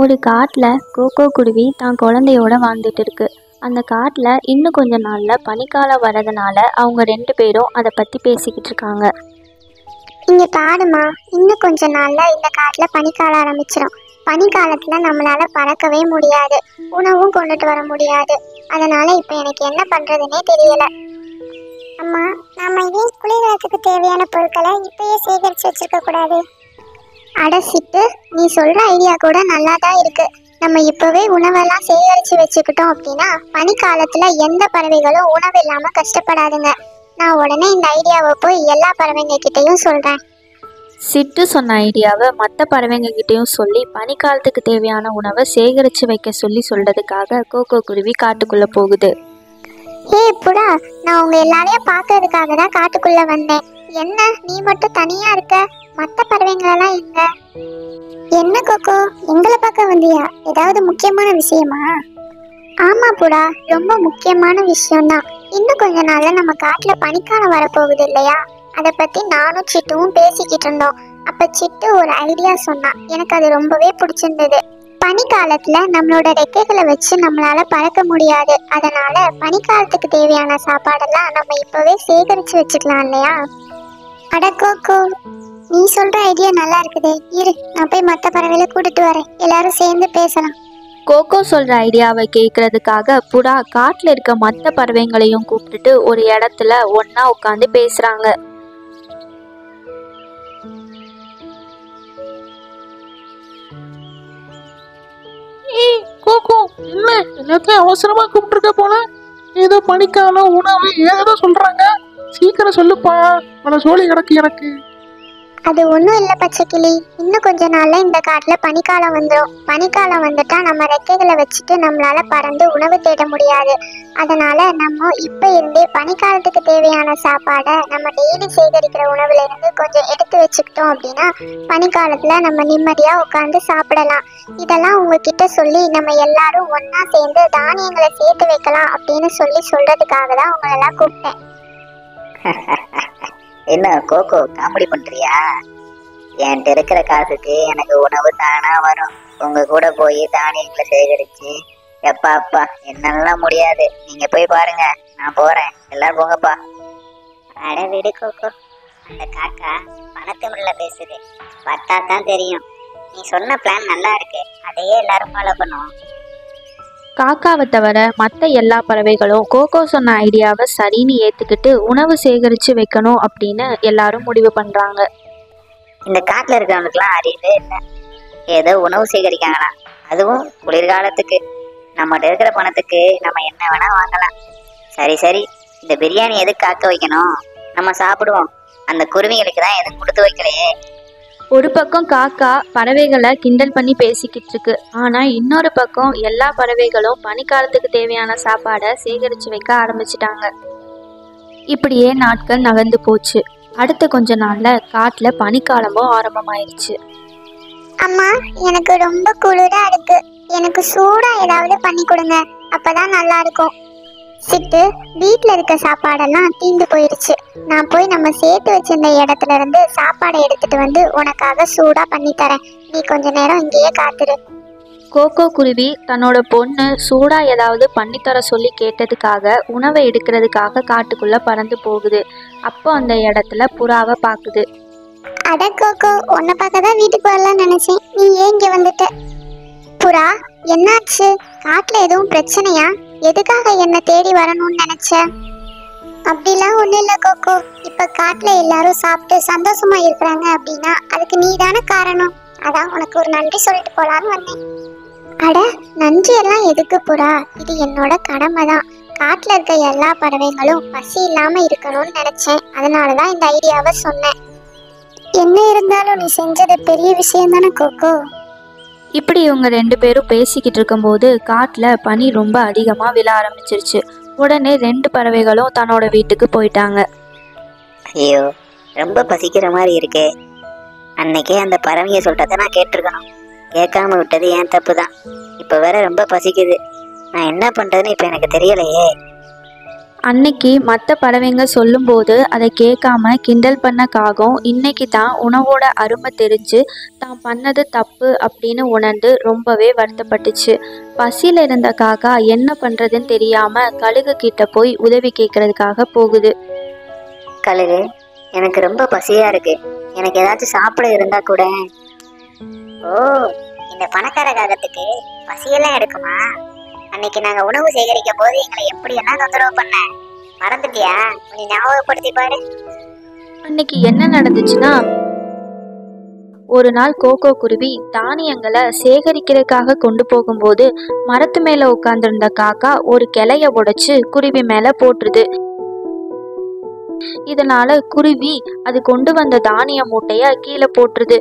ஒரு காட்டில் கோகோ குருவி தான் குழந்தையோட வாழ்ந்துட்டு இருக்கு. அந்த காட்டில் இன்னும் கொஞ்ச நாளில் பனிக்காலம் வரதுனால அவங்க ரெண்டு பேரும் அதை பற்றி பேசிக்கிட்டு இருக்காங்க. இங்கே பாடுமா, இன்னும் கொஞ்ச நாளில் இந்த காட்டில் பனிக்காலம் ஆரம்பிச்சிடும். பனிக்காலத்தில் நம்மளால் பறக்கவே முடியாது, உணவும் கொண்டுட்டு வர முடியாது. அதனால இப்போ எனக்கு என்ன பண்ணுறதுனே தெரியலை. அம்மா, நம்ம ஏன் குளிர்காலத்துக்கு தேவையான பொருட்களை இப்பயே சேகரித்து வச்சிருக்க கூடாது? அடசிட்டு, நீ சொல்கிற ஐடியா கூட நல்லா தான் இருக்குது. நம்ம இப்போவே உணவெல்லாம் சேகரித்து வச்சுக்கிட்டோம் அப்படின்னா பனிக்காலத்தில் எந்த பறவைகளும் உணவு இல்லாமல் கஷ்டப்படாதுங்க. நான் உடனே இந்த ஐடியாவை போய் எல்லா பறவைங்க கிட்டேயும் சொல்கிறேன். சிட்டு சொன்ன ஐடியாவை மற்ற பறவைங்க கிட்டேயும் சொல்லி பனிக்காலத்துக்கு தேவையான உணவை சேகரித்து வைக்க சொல்கிறதுக்காக கோகோ குருவி காட்டுக்குள்ளே போகுது. ஹே புடா, நான் உங்கள் எல்லாரையும் பார்க்கறதுக்காக தான் காட்டுக்குள்ளே வந்தேன். என்ன நீ மட்டும் தனியாக இருக்க? மற்ற பறவைங்களெல்லாம் எங்க? என்ன கோகோ, எங்களை பார்க்க வந்தியா? ஏதாவது முக்கியமான விஷயமா? ஆமா புடா, ரொம்ப முக்கியமான விஷயம்தான். இன்னும் கொஞ்ச நாள்ல நம்ம காட்டுல பனிக்காலம் வரப்போகுது இல்லையா? அதை பத்தி நானும் சிட்டுவும் பேசிக்கிட்டு இருந்தோம். அப்ப சிட்டு ஒரு ஐடியா சொன்னா, எனக்கு அது ரொம்பவே பிடிச்சிருந்தது. பனிக்காலத்துல நம்மளோட ரெக்கைகளை வச்சு நம்மளால பறக்க முடியாது. அதனால பனிக்காலத்துக்கு தேவையான சாப்பாடெல்லாம் நம்ம இப்பவே சேகரிச்சு வச்சுக்கலாம் இல்லையா? அட கோகோ, நீ சொல்ற ஐடியா நல்லா இருக்குது. இரு, நான் போய் மற்ற பறவைகளை கூட்டிட்டு வரேன், எல்லாரும் சேர்ந்து பேசலாம். கோகோ சொல்கிற ஐடியாவை கேட்கறதுக்காக புடா காட்டில் இருக்க மற்ற பறவைங்களையும் கூப்பிட்டுட்டு ஒரு இடத்துல ஒன்றா உட்காந்து பேசுகிறாங்க. கோகோ, என்ன எல்லாத்தையும் அவசரமா கூப்பிட்டுருக்க போல? ஏதோ பனிக்காலம் உணவு ஏதோ சொல்றாங்க, சீக்கிரம் சொல்லுப்பா, பல சோழி கிடக்கு எனக்கு. அது ஒன்றும் இல்லை பச்சைக்கிளி, இன்னும் கொஞ்ச நாள்ல இந்த காட்டில் பனிக்காலம் வந்துடும். பனிக்காலம் வந்துட்டா நம்ம ரெக்கைகளை வச்சுட்டு நம்மளால பறந்து உணவு தேட முடியாது. அதனால நம்ம இப்போ இருந்தே பனிக்காலத்துக்கு தேவையான சாப்பாடை நம்ம டெய்லி சேகரிக்கிற உணவுல இருந்து கொஞ்சம் எடுத்து வச்சுக்கிட்டோம் அப்படின்னா பனிக்காலத்துல நம்ம நிம்மதியா உட்காந்து சாப்பிடலாம். இதெல்லாம் உங்ககிட்ட சொல்லி நம்ம எல்லாரும் ஒன்னா சேர்ந்து தானியங்களை சேர்த்து வைக்கலாம் அப்படின்னு சொல்றதுக்காக தான் உங்களெல்லாம் கூப்பிட்டேன். என்ன கோகோ, காமெடி பண்றியா? என்கிட்ட இருக்கிற காசுக்கு எனக்கு உணவு தானா வரும். உங்க கூட போய் தானியங்களை சேகரிச்சு எப்பா அப்பா என்னெல்லாம் முடியாது. நீங்க போய் பாருங்க, நான் போறேன், எல்லாரும் போங்கப்பா. அட விடு கோகோ, அந்த காக்கா பணத்திமிழ்ல பேசுது, பார்த்தா தான் தெரியும். நீ சொன்ன பிளான் நல்லா இருக்கு, அதையே எல்லாரும் ஃபாலோ பண்ணுவோம். காக்காவை தவிர மற்ற எல்லா பறவைகளும் கோகோ சொன்ன ஐடியாவை சரின்னு ஏற்றுக்கிட்டு உணவு சேகரித்து வைக்கணும் அப்படின்னு எல்லாரும் முடிவு பண்ணுறாங்க. இந்த காட்டில் இருக்கிறவனுக்குலாம் அறிவே இல்லை, ஏதோ உணவு சேகரிக்காங்களாம், அதுவும் குளிர்காலத்துக்கு. நம்மகிட்ட இருக்கிற பணத்துக்கு நம்ம என்ன வேணா வாங்கலாம். சரி சரி, இந்த பிரியாணி எதுக்கு காக்க வைக்கணும்? நம்ம சாப்பிடுவோம். அந்த குருவிகளுக்கு தான் எதுவும் கொடுத்து வைக்கலையே. ஒரு பக்கம் காக்கா பறவைகளை கிண்டல் பண்ணி பேசிக்கிட்டு இருக்கு. ஆனால் இன்னொரு பக்கம் எல்லா பறவைகளும் பனிக்காலத்துக்கு தேவையான சாப்பாடை சேகரித்து வைக்க ஆரம்பிச்சிட்டாங்க. இப்படியே நாட்கள் நகர்ந்து போச்சு. அடுத்த கொஞ்ச நாளில் காட்டில் பனிக்காலமும் ஆரம்பமாயிருச்சு. அம்மா, எனக்கு ரொம்ப குளிரா இருக்கு, எனக்கு சூடா ஏதாவது பண்ணி கொடுங்க, அப்பதான் நல்லா இருக்கும். சிட்டு, வீட்டில் இருக்க சாப்பாடெல்லாம் தீந்து போயிடுச்சு. நான் போய் நம்ம சேர்த்து வச்சிருந்த இடத்துல இருந்து சாப்பாடை எடுத்துட்டு வந்து உனக்காக சூடா பண்ணி தரேன். நீ கொஞ்ச நேரம் இங்கேயே காத்துரு. கோகோ குருவி தன்னோட பொண்ணு சூடா ஏதாவது பண்ணித்தர சொல்லி கேட்டதுக்காக உணவை எடுக்கிறதுக்காக காட்டுக்குள்ள பறந்து போகுது. அப்போ அந்த இடத்துல புறாவை பார்க்குது. அட கோகோ, உன்னை பார்க்க தான் வீட்டுக்கு வரலாம்னு நினைச்சேன், நீ ஏன் இங்க வந்துட்ட? புறா, என்னாச்சு? காட்டுல எதுவும் பிரச்சனையா? எதுக்காக என்ன தேடி வரணும்னு நினைச்ச? அப்படிலாம் ஒண்ணும் இல்ல கோகோ, இப்ப காட்டுல எல்லாரும் சாப்பிட்டு சந்தோஷமா இருக்கிறாங்க அப்படின்னா அதுக்கு நீ தானே காரணம். அதான் உனக்கு ஒரு நன்றி சொல்லிட்டு போலான்னு வந்தேன். அட, நன்றி எல்லாம் எதுக்கு புறா? இது என்னோட கடமை தான். காட்டுல இருக்க எல்லா பறவைகளும் பசி இல்லாம இருக்கணும்னு நினைச்சேன், அதனாலதான் இந்த ஐடியாவை சொன்னேன். என்ன இருந்தாலும் நீ செஞ்சது பெரிய விஷயம் தானே கோகோ. இப்படி இவங்க ரெண்டு பேரும் பேசிக்கிட்டு இருக்கும்போது காட்டில் பனி ரொம்ப அதிகமாக விழ ஆரம்பிச்சிருச்சு. உடனே ரெண்டு பறவைகளும் தன்னோட வீட்டுக்கு போயிட்டாங்க. ஐயோ, ரொம்ப பசிக்கிற மாதிரி இருக்கே. அன்னைக்கே அந்த பறவைங்க சொல்றத நான் கேட்டிருக்கணும், கேட்காம விட்டது ஏன் தப்பு தான். இப்போ வேற ரொம்ப பசிக்குது, நான் என்ன பண்றதுன்னு இப்போ எனக்கு தெரியலையே. அன்னைக்கு மற்ற பறவைங்க சொல்லும்போது அதை கேட்காம கிண்டல் பண்ண காகம் இன்னைக்கு தான் உணவோட அருமை தெரிஞ்சு தான் பண்ணது தப்பு அப்படின்னு உணர்ந்து ரொம்பவே வருத்தப்பட்டுச்சு. பசியில் இருந்த காக்கா என்ன பண்ணுறதுன்னு தெரியாமல் கழுகு கிட்ட போய் உதவி கேட்கறதுக்காக போகுது. கழுகு, எனக்கு ரொம்ப பசியா இருக்கு, எனக்கு ஏதாச்சும் சாப்பிட இருந்தா கூட. ஓ, இந்த பணக்கார காகத்துக்கு பசியெல்லாம் எடுக்குமா? அன்னைக்கு நாங்க உணவு சேகரிக்கும் போது எங்களை எப்படி எல்லாம் தொந்தரவு பண்ண மறந்துட்டியா? கொஞ்சம் ஞாபகப்படுத்தி பாரு. அன்னைக்கு என்ன நடந்துச்சுன்னா, ஒரு நாள் கோகோ குருவி தானியங்களை சேகரிக்கிறதுக்காக கொண்டு போகும்போது மரத்து மேல உட்கார்ந்திருந்த காக்கா ஒரு கிளைய உடைச்சு குருவி மேல போட்டுருது. இதனால குருவி அது கொண்டு வந்த தானிய மூட்டைய கீழே போட்டுருது.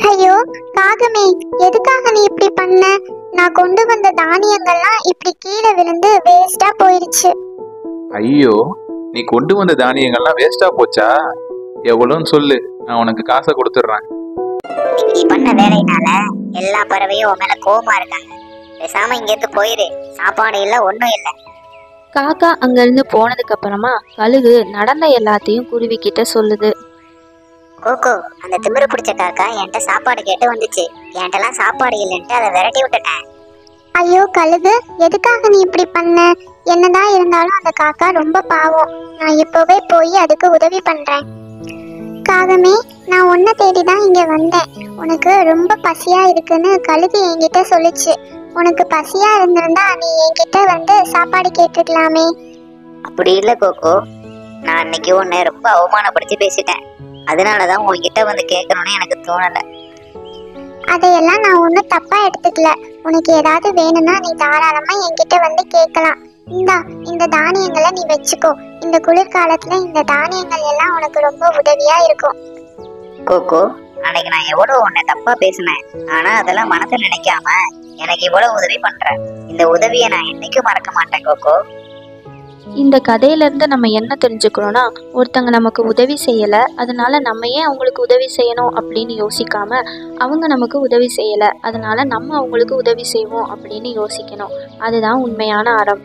ஐயோ காகமே, எதுக்காக நீ இப்படி பண்ண? நான் கொண்டு வந்த தானியங்கள்லாம் இப்படி கீழே விழுந்து வேஸ்டா போயிடுச்சு. ஐயோ, நீ கொண்டு வந்த தானியங்கள்லாம் வேஸ்டா போச்சா? எவ்வளோன்னு சொல்லு, நான் உனக்கு காசை கொடுத்துட்றேன். நீ பண்ண வேலையினால எல்லா பறவையும் உன் மேல கோவமா இருக்காங்க. பேசாம இங்க இருந்து போயிரு. சாப்பாடு இல்ல, ஒண்ணும் இல்ல. காக்கா அங்கிருந்து போனதுக்கு அப்புறமா கழுகு நடந்த எல்லாத்தையும் குருவி கிட்ட சொல்லுது. கோகோ, அந்த திமிரு பிடிச்ச காக்கா என்கிட்ட சாப்பாடு கேட்டு வந்துச்சு. என்கிட்டலாம் சாப்பாடு இல்லைன்ட்டு அதை விரட்டி விட்டுட்டேன். ஐயோ கழுகு, எதுக்காக நீ இப்படி பண்ண? என்னதான் இருந்தாலும் அந்த காக்கா ரொம்ப பாவம். நான் இப்பவே போய் அதுக்கு உதவி பண்றேன். காகமே, நான் உன்னை தேடிதான் இங்க வந்தேன். உனக்கு ரொம்ப பசியா இருக்குன்னு கழுகு என்கிட்ட சொல்லுச்சு. உனக்கு பசியா இருந்திருந்தா நீ என்கிட்ட வந்து சாப்பாடு கேட்டுக்கலாமே. அப்படி இல்ல கோகோ, நான் அன்னைக்கு உன்னை ரொம்ப அவமானப்படுத்தி பேசிட்டேன். அதனாலதான் உன்கிட்ட வந்து கேட்கணும்னு எனக்கு தோணல. அதையெல்லாம் நான் ஒன்றும் தப்பா எடுத்துக்கல. உனக்கு ஏதாவது வேணும்னா நீ தாராளமா என்கிட்ட வந்து கேட்கலாம். இந்தா, இந்த தானியங்களை நீ வச்சுக்கோ. இந்த குளிர்காலத்துல இந்த தானியங்கள் எல்லாம் உனக்கு ரொம்ப உதவியா இருக்கும். கோகோ, அன்னைக்கு நான் எவ்வளவு உன்னை தப்பா பேசினேன். ஆனா அதெல்லாம் மனசுல நினைக்காம எனக்கு இவ்வளவு உதவி பண்ற. இந்த உதவியை நான் என்னைக்கும் மறக்க மாட்டேன் கோகோ. இந்த கதையிலேருந்து நம்ம என்ன தெரிஞ்சுக்கிறோன்னா, ஒருத்தங்க நமக்கு உதவி செய்யலை, அதனால நம்ம ஏன் அவங்களுக்கு உதவி செய்யணும் அப்படின்னு யோசிக்காம, அவங்க நமக்கு உதவி செய்யலை, அதனால நம்ம அவங்களுக்கு உதவி செய்வோம் அப்படின்னு யோசிக்கணும். அதுதான் உண்மையான அறம்.